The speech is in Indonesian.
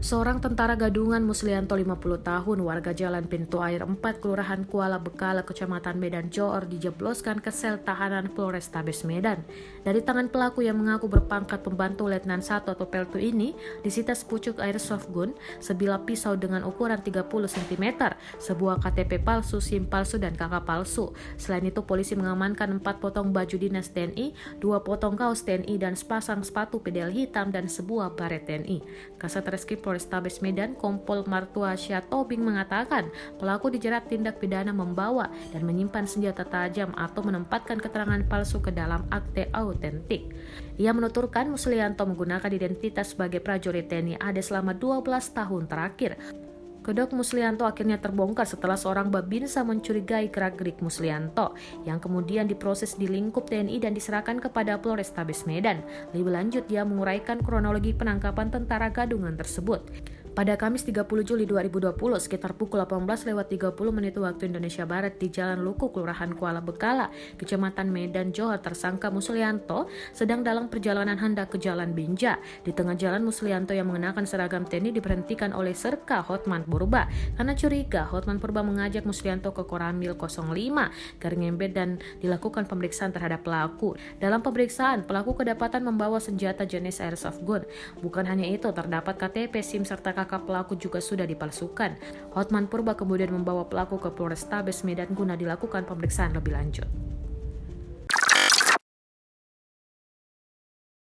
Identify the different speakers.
Speaker 1: Seorang tentara gadungan Muslianto 50 tahun warga Jalan Pintu Air 4 Kelurahan Kuala Bekala Kecamatan Medan Johor dijebloskan ke sel tahanan Polrestabes Medan. Dari tangan pelaku yang mengaku berpangkat pembantu Letnan 1 atau Peltu ini disita sepucuk airsoft gun, sebilah pisau dengan ukuran 30 cm, sebuah KTP palsu, SIM palsu dan KK palsu. Selain itu polisi mengamankan 4 potong baju dinas TNI, 2 potong kaos TNI dan sepasang sepatu pedal hitam dan sebuah baret TNI. Kasat Reskrim Polrestabes Medan Kompol Martua Syatobing mengatakan pelaku dijerat tindak pidana membawa dan menyimpan senjata tajam atau menempatkan keterangan palsu ke dalam akte autentik. Ia menuturkan Muslianto menggunakan identitas sebagai prajurit TNI AD selama 12 tahun terakhir. Kedok Muslianto akhirnya terbongkar setelah seorang babinsa mencurigai gerak-gerik Muslianto yang kemudian diproses di lingkup TNI dan diserahkan kepada Polrestabes Medan. Lebih lanjut, dia menguraikan kronologi penangkapan tentara gadungan tersebut. Pada Kamis 30 Juli 2020, sekitar pukul 18.30 waktu Indonesia Barat di Jalan Luku, Kelurahan Kuala Bekala, Kecamatan Medan Johor, tersangka Muslianto sedang dalam perjalanan hendak ke Jalan Binja. Di tengah jalan, Muslianto yang mengenakan seragam TNI diberhentikan oleh Serka Hotman Purba. Karena curiga, Hotman Purba mengajak Muslianto ke Koramil 05 Garingembet dan dilakukan pemeriksaan terhadap pelaku. Dalam pemeriksaan, pelaku kedapatan membawa senjata jenis airsoft gun. Bukan hanya itu, terdapat KTP, SIM serta kakak pelaku juga sudah dipalsukan. Hotman Purba kemudian membawa pelaku ke Polrestabes Medan guna dilakukan pemeriksaan lebih lanjut.